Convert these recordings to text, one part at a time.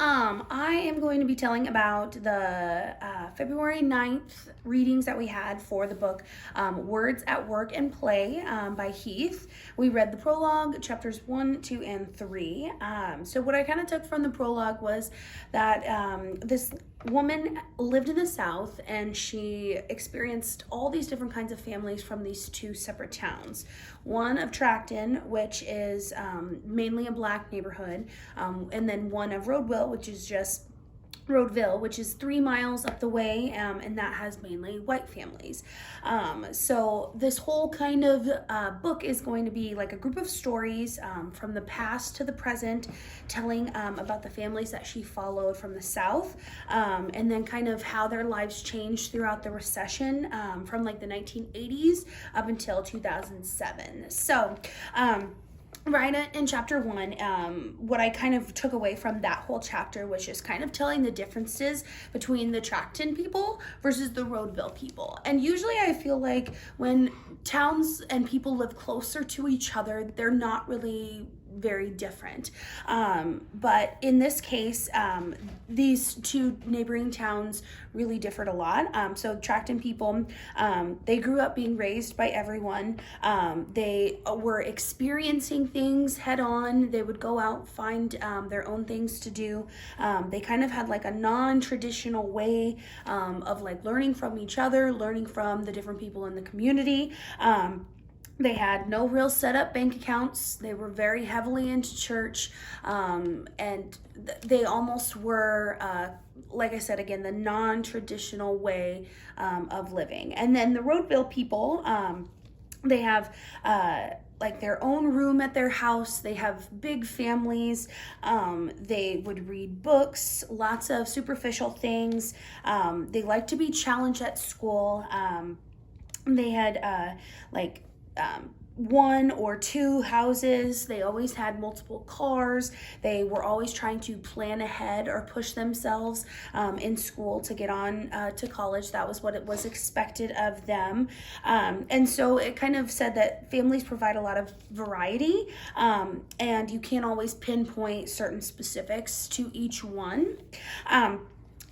I am going to be telling about the February 9th readings that we had for the book Words at Work and Play by Heath. We read the prologue, chapters 1, 2, and 3. So what I kind of took from the prologue was that this woman lived in the South and she experienced all these different kinds of families from these two separate towns. One of Tracton, which is mainly a black neighborhood, and then one of Rodeville, which is just Rodeville, which is 3 miles up the way, and that has mainly white families. So this whole kind of book is going to be like a group of stories from the past to the present, telling about the families that she followed from the South, and then kind of how their lives changed throughout the recession from like the 1980s up until 2007. So, right in chapter 1, what I kind of took away from that whole chapter was just kind of telling the differences between the Tracton people versus the Rodeville people. And usually I feel like when towns and people live closer to each other, they're not really very different. But in this case, these two neighboring towns really differed a lot. So Tracton people, they grew up being raised by everyone. They were experiencing things head on. They would go out, find their own things to do. They kind of had like a non-traditional way of like learning from each other, learning from the different people in the community. They had no real set up bank accounts. They were very heavily into church, and they almost were, like I said again, the non-traditional way of living. And then the Rodeville people, they have like their own room at their house. They have big families. They would read books, lots of superficial things. They like to be challenged at school. They had like 1 or 2 houses. They always had multiple cars. They were always trying to plan ahead or push themselves in school to get on to college. That was what it was expected of them. And so it kind of said that families provide a lot of variety, and you can't always pinpoint certain specifics to each one.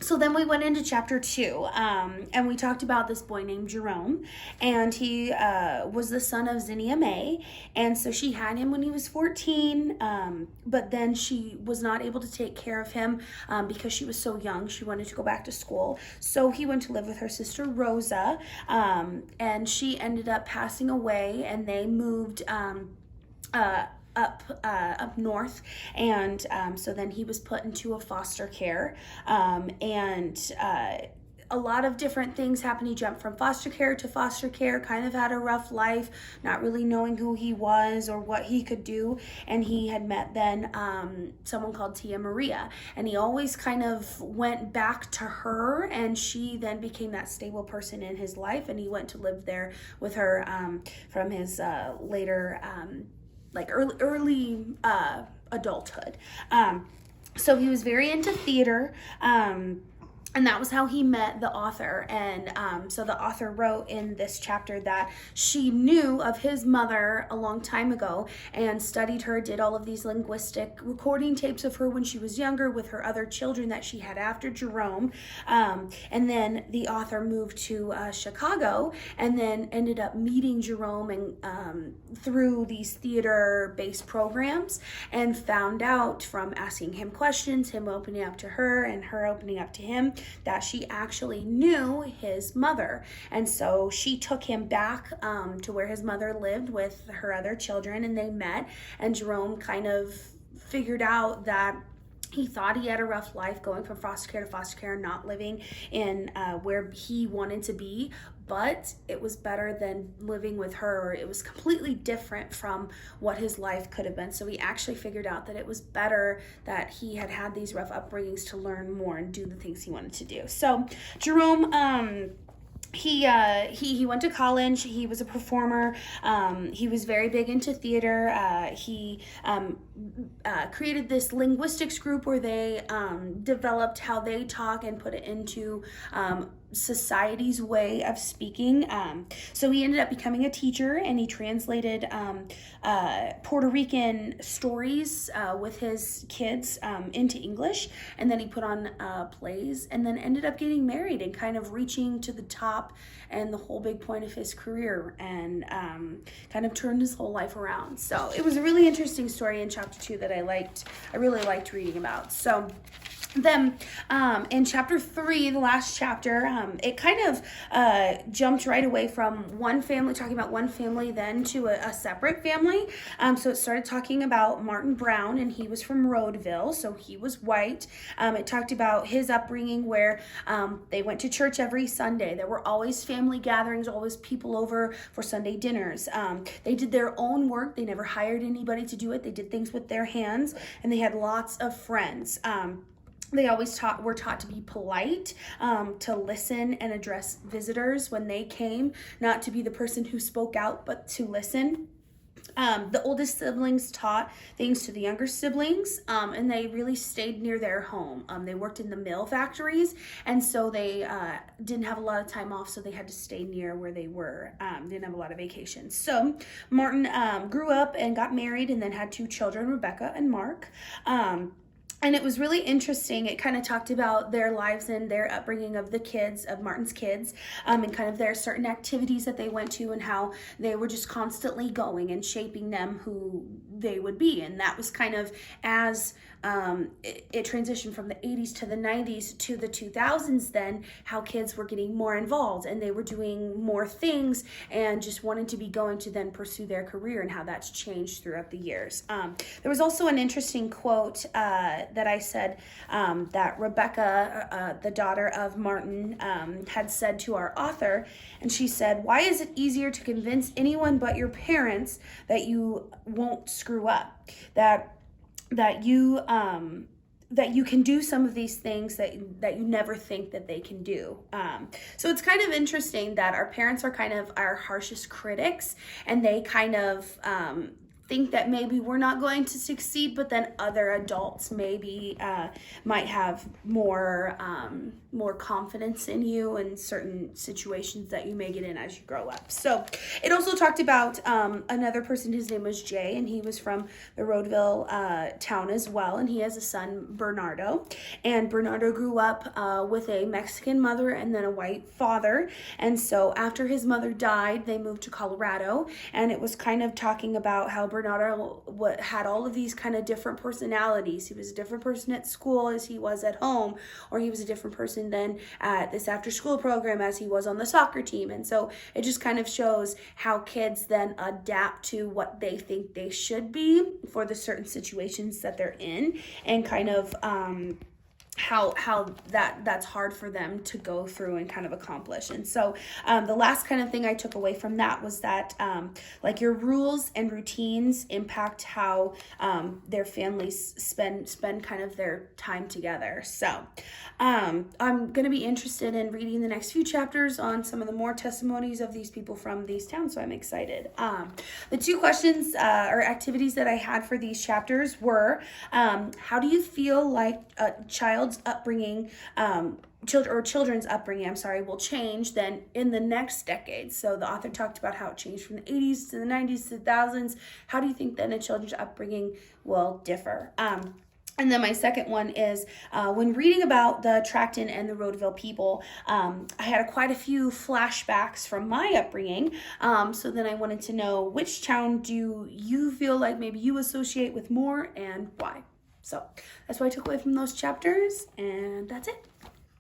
So then we went into chapter 2, and we talked about this boy named Jerome, and he was the son of Zinnia May, and so she had him when he was 14, but then she was not able to take care of him because she was so young. She wanted to go back to school, so he went to live with her sister Rosa, and she ended up passing away, and they moved up north, and so then he was put into a foster care, and a lot of different things happened. He jumped from foster care, kind of had a rough life, not really knowing who he was or what he could do. And he had met then someone called Tia Maria, and he always kind of went back to her, and she then became that stable person in his life, and he went to live there with her from his later like early adulthood. So he was very into theater, and that was how he met the author. And so the author wrote in this chapter that she knew of his mother a long time ago and studied her, did all of these linguistic recording tapes of her when she was younger with her other children that she had after Jerome. And then the author moved to Chicago, and then ended up meeting Jerome and through these theater-based programs, and found out from asking him questions, him opening up to her and her opening up to him, that she actually knew his mother. And so she took him back to where his mother lived with her other children, and they met, and Jerome kind of figured out that he thought he had a rough life going from foster care, not living in where he wanted to be, but it was better than living with her. It was completely different from what his life could have been. So he actually figured out that it was better that he had had these rough upbringings to learn more and do the things he wanted to do. So Jerome, he went to college. He was a performer. He was very big into theater. He created this linguistics group where they developed how they talk and put it into society's way of speaking. So he ended up becoming a teacher, and he translated Puerto Rican stories with his kids into English, and then he put on plays, and then ended up getting married and kind of reaching to the top and the whole big point of his career, and kind of turned his whole life around. So it was a really interesting story in chapter 2 that I really liked reading about. So then in chapter 3, the last chapter, it kind of jumped right away from one family, talking about one family, then to a separate family. So it started talking about Martin Brown, and he was from Rhodeville, so he was white. It talked about his upbringing, where they went to church every Sunday. There were always family gatherings, always people over for Sunday dinners. They did their own work. They never hired anybody to do it. They did things with their hands, and they had lots of friends. They always were taught to be polite, to listen and address visitors when they came, not to be the person who spoke out, but to listen. The oldest siblings taught things to the younger siblings, and they really stayed near their home. They worked in the mill factories, and so they didn't have a lot of time off, so they had to stay near where they were. Didn't have a lot of vacations. So Martin grew up and got married, and then had 2 children, Rebecca and Mark. And it was really interesting. It kind of talked about their lives and their upbringing of the kids, of Martin's kids, and kind of their certain activities that they went to, and how they were just constantly going and shaping them who they would be. And that was kind of as it transitioned from the 80s to the 90s to the 2000s, then how kids were getting more involved, and they were doing more things and just wanted to be going to then pursue their career, and how that's changed throughout the years. There was also an interesting quote that I said that Rebecca, the daughter of Martin, had said to our author, and she said, "Why is it easier to convince anyone but your parents that you won't screw up? That you can do some of these things that you never think that they can do." So it's kind of interesting that our parents are kind of our harshest critics, and they kind of think that maybe we're not going to succeed, but then other adults maybe might have more confidence in you in certain situations that you may get in as you grow up. So it also talked about another person. His name was Jay, and he was from the Rhodeville town as well, and he has a son, Bernardo. And Bernardo grew up with a Mexican mother and then a white father, and so after his mother died, they moved to Colorado, and it was kind of talking about how Bernardo had all of these kind of different personalities. He was a different person at school as he was at home, or he was a different person then at this after school program as he was on the soccer team. And so it just kind of shows how kids then adapt to what they think they should be for the certain situations that they're in, and kind of how that's hard for them to go through and kind of accomplish. And so the last kind of thing I took away from that was that like your rules and routines impact how their families spend kind of their time together. So I'm going to be interested in reading the next few chapters on some of the more testimonies of these people from these towns, so I'm excited. The 2 questions or activities that I had for these chapters were, how do you feel like a child's upbringing, children's upbringing, will change then in the next decade? So the author talked about how it changed from the 80s to the 90s to the 2000s. How do you think then a children's upbringing will differ? And then my second one is when reading about the Tracton and the Rhodeville people, I had quite a few flashbacks from my upbringing. So then I wanted to know, which town do you feel like maybe you associate with more, and why? So that's what I took away from those chapters, and that's it.